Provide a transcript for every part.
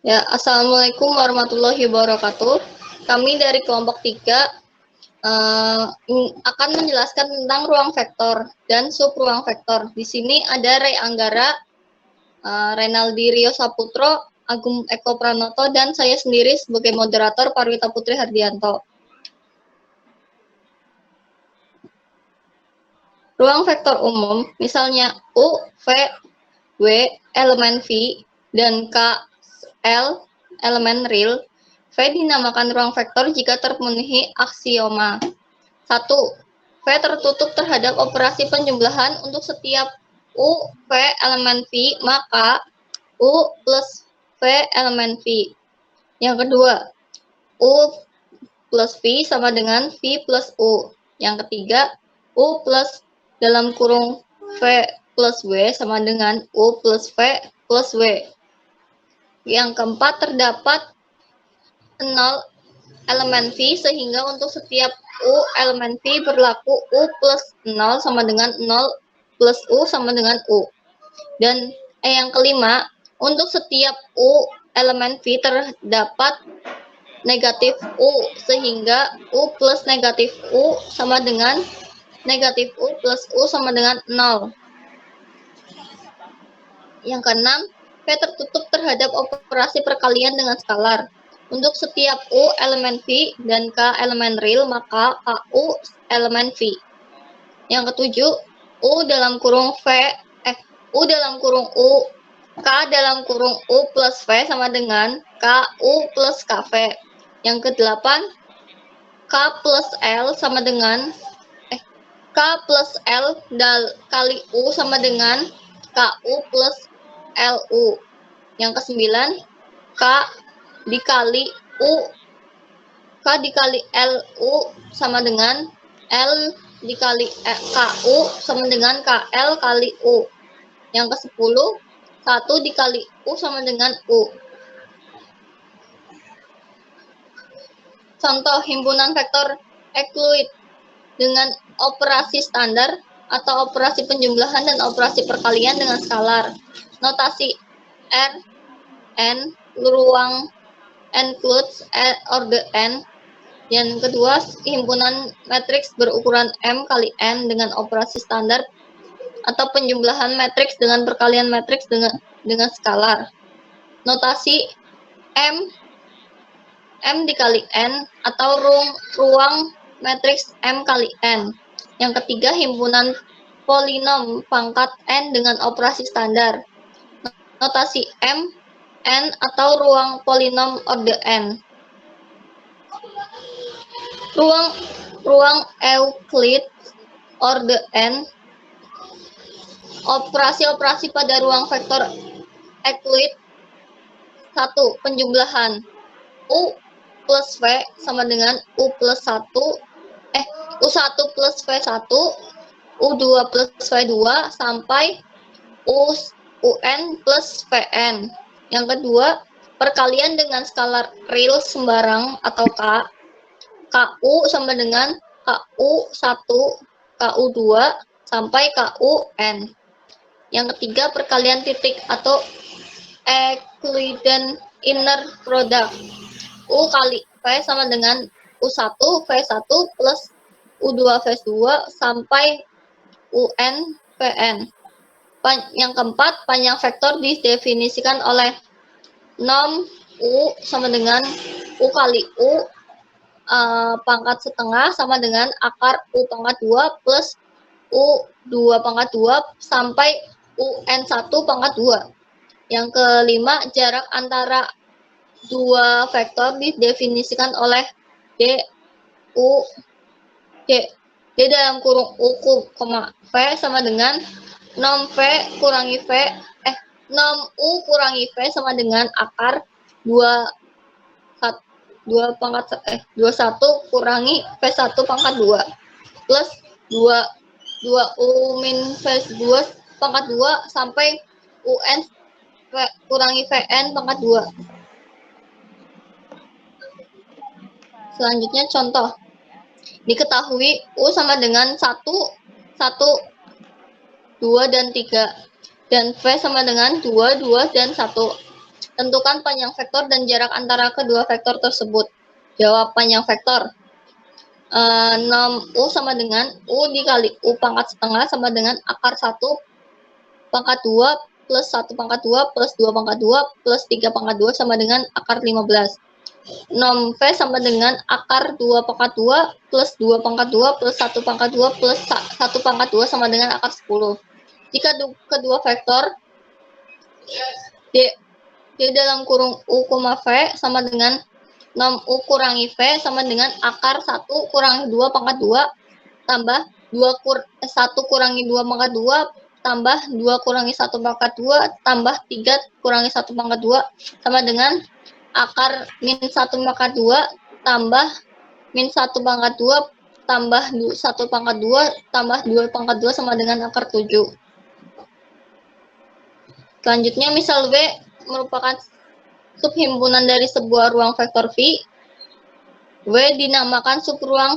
Ya, Assalamualaikum warahmatullahi wabarakatuh. Kami dari kelompok 3 akan menjelaskan tentang ruang vektor dan sub ruang vektor. Di sini ada Ray Anggara, Renaldi Rio Saputro, Agung Eko Pranoto, dan saya sendiri sebagai moderator Parwita Putri Hardianto. Ruang vektor umum, misalnya U, V, W, elemen V, dan K, L, elemen real. V dinamakan ruang vektor jika terpenuhi aksioma. 1. V tertutup terhadap operasi penjumlahan untuk setiap U, V, elemen V, maka U plus V elemen V. Yang kedua, U plus V sama dengan V plus U. Yang ketiga, U plus dalam kurung V plus W sama dengan U plus V plus W. Yang keempat, terdapat 0 elemen V sehingga untuk setiap U elemen V berlaku U plus 0 sama dengan 0 plus U sama dengan U. Dan yang kelima, untuk setiap U elemen V terdapat negatif U sehingga U plus negatif U sama dengan negatif U plus U sama dengan 0. Yang keenam, V tertutup terhadap operasi perkalian dengan skalar. Untuk setiap U elemen V dan K elemen real, maka KU elemen V. Yang ketujuh, U dalam kurung U dalam kurung U, K dalam kurung U plus V sama dengan KU plus KV. Yang kedelapan, K plus L sama dengan K plus L kali U sama dengan KU plus LU. Yang kesembilan, K dikali U, K dikali LU sama dengan L dikali KU sama dengan KL kali U. Yang ke-10, 1 dikali U sama dengan U. Contoh himpunan vektor Euclid dengan operasi standar atau operasi penjumlahan dan operasi perkalian dengan skalar. Notasi R, N, ruang includes order N. Yang kedua, himpunan matriks berukuran M kali N dengan operasi standar atau penjumlahan matriks dengan perkalian matriks dengan skalar. Notasi M dikali N atau ruang matriks M kali N. Yang ketiga, himpunan polinom pangkat N dengan operasi standar. Notasi M, N atau ruang polinom order N. Ruang Euclid order N. Operasi-operasi pada ruang vektor Euclid. 1. Penjumlahan U plus V sama dengan U plus 1, U1 plus V1, U2 plus V2 sampai UN plus VN. Yang kedua, perkalian dengan skalar real sembarang atau K. KU sama dengan KU1, KU2 sampai KUN. Yang ketiga, perkalian titik atau Euclidean inner product. U kali V sama dengan U1 V1 plus U2 V2 sampai UN VN. Yang keempat, panjang vektor didefinisikan oleh nom U sama dengan U kali U pangkat setengah sama dengan akar U pangkat 2 plus U2 pangkat 2 sampai UN1 pangkat 2. Yang kelima, jarak antara dua vektor didefinisikan oleh D dalam kurung U, V sama dengan nom V kurangi V, nom U kurangi V sama dengan akar 21 kurangi V1 pangkat 2 plus 2 U min V2 pangkat 2 sampai UN kurangi VN pangkat 2. Selanjutnya contoh. Diketahui U sama dengan 1, 2, dan 3. Dan V sama dengan 2, 2, dan 1. Tentukan panjang vektor dan jarak antara kedua vektor tersebut. Jawab panjang vektor. Nom U sama dengan U dikali U pangkat setengah sama dengan akar 1 pangkat 2 plus 1 pangkat 2 plus 2 pangkat 2 plus 3 pangkat 2 sama dengan akar 15. Nom V sama dengan akar 2 pangkat 2 plus 2 pangkat 2 plus 1 pangkat 2 plus 1 pangkat 2 sama dengan akar 10. Jika kedua vektor D dalam kurung U, V sama dengan nom U kurangi V sama dengan akar 1 kurangi 2 pangkat 2 tambah 1 kurangi 2 pangkat 2 tambah 2 kurangi 1 pangkat 2 tambah 3 kurangi 1 pangkat 2 sama dengan akar min 1 pangkat 2 tambah min 1 pangkat 2 tambah 1 pangkat 2 tambah 2 pangkat 2 sama dengan akar 7. Selanjutnya misal W merupakan subhimpunan dari sebuah ruang vektor V. W dinamakan subruang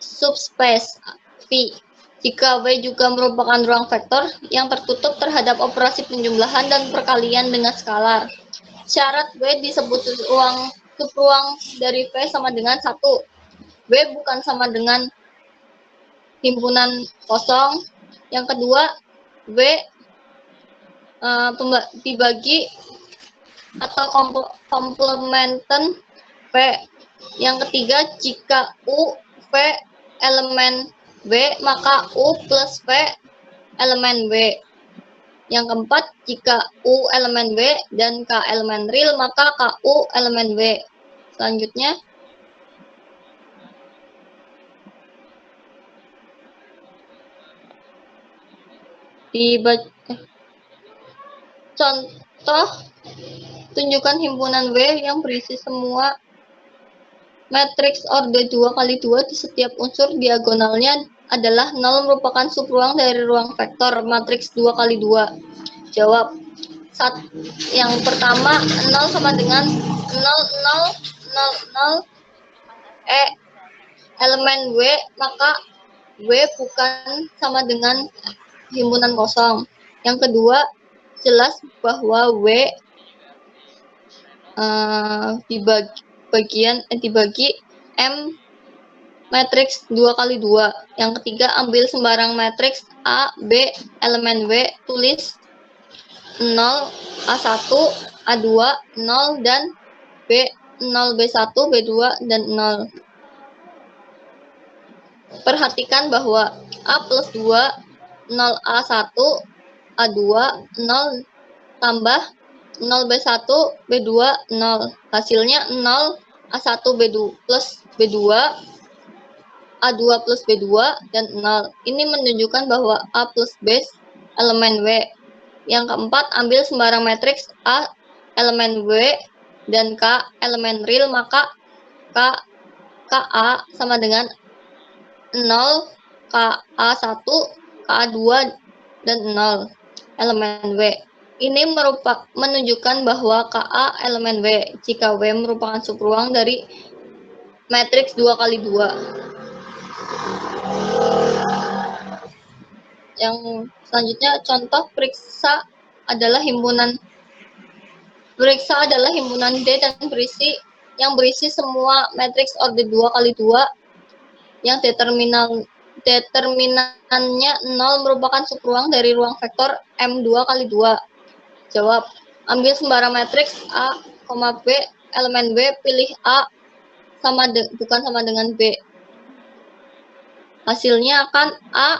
subspace V. Jika W juga merupakan ruang vektor yang tertutup terhadap operasi penjumlahan dan perkalian dengan skalar. Syarat W disebut subruang dari V sama dengan 1. W bukan sama dengan himpunan kosong. Yang kedua, W dibagi atau komplementen V. Yang ketiga, jika U, V elemen W, maka U plus V elemen W. Yang keempat, jika U elemen W dan K elemen real, maka KU elemen W. Selanjutnya, contoh, tunjukkan himpunan W yang berisi semua matriks orde 2x2 di setiap unsur diagonalnya adalah 0 merupakan subruang dari ruang vektor matriks 2x2. Jawab. Yang pertama, 0 sama dengan 0, 0, 0, 0, elemen W, maka W bukan sama dengan himpunan kosong. Yang kedua, jelas bahwa W dibagi M matriks 2x2. Yang ketiga, ambil sembarang matriks A, B, elemen W, tulis 0, A1, A2, 0, dan B, 0, B1, B2, dan 0. Perhatikan bahwa A plus 2, 0, A1, A2, 0, tambah 0, B1, B2, 0. Hasilnya 0, A1, B2 plus B2, A2 plus B2, dan 0. Ini menunjukkan bahwa A plus B elemen W. Yang keempat, ambil sembarang matriks A elemen W dan K elemen real, maka KA sama dengan 0, KA1, KA2, dan 0 elemen W. Ini menunjukkan bahwa KA elemen W jika W merupakan subruang dari matriks 2x2. Yang selanjutnya, contoh periksa adalah himpunan D dan yang berisi semua matriks orde 2x2 yang determinannya 0 merupakan subruang dari ruang vektor M2x2. Jawab. Ambil sembarang matriks A, B, elemen W, pilih A bukan sama dengan B. Hasilnya akan A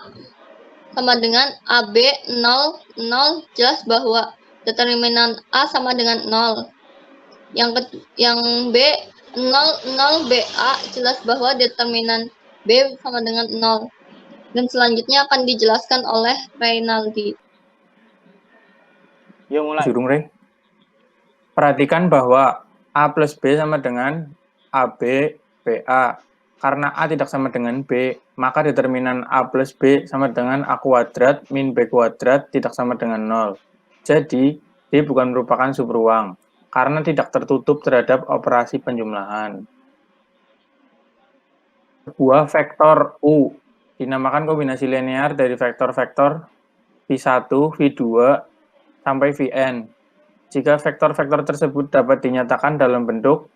sama dengan AB 0, 0, jelas bahwa determinan A sama dengan 0. Yang B 0, 0, BA, jelas bahwa determinan B sama dengan 0. Dan selanjutnya akan dijelaskan oleh Reynaldi. Yuk mulai. Perhatikan bahwa A plus B sama dengan AB, BA. Karena A tidak sama dengan B, maka determinan A plus B sama dengan A kuadrat min B kuadrat tidak sama dengan 0. Jadi, D bukan merupakan subruang, karena tidak tertutup terhadap operasi penjumlahan. Sebuah vektor U dinamakan kombinasi linear dari vektor-vektor V1, V2, sampai Vn. Jika vektor-vektor tersebut dapat dinyatakan dalam bentuk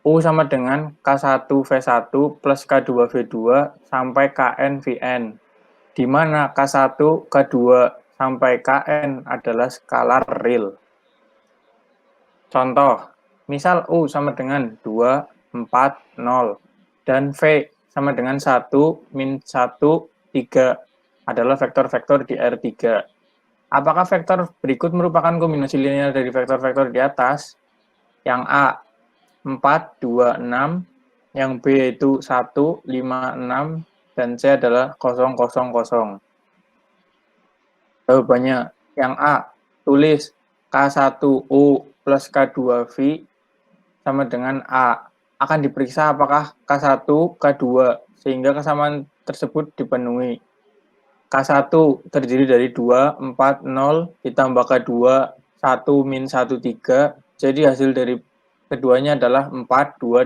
U sama dengan K1V1 plus K2V2 sampai Kn Vn, di mana K1, K2, sampai Kn adalah skalar real. Contoh, misal U sama dengan 2, 4, 0, dan V sama dengan 1, min 1, 3 adalah vektor-vektor di R3. Apakah vektor berikut merupakan kombinasi linear dari vektor-vektor di atas? Yang A, 4, 2, 6, yang B yaitu 1, 5, 6, dan C adalah 0, 0, 0. Jawabannya, yang A, tulis K1U plus K2V sama dengan A. Akan diperiksa apakah K1, K2, sehingga kesamaan tersebut dipenuhi. K1 terdiri dari 2, 4, 0, ditambah K2, 1, min 1, 3. Jadi hasil dari keduanya adalah 4, 2,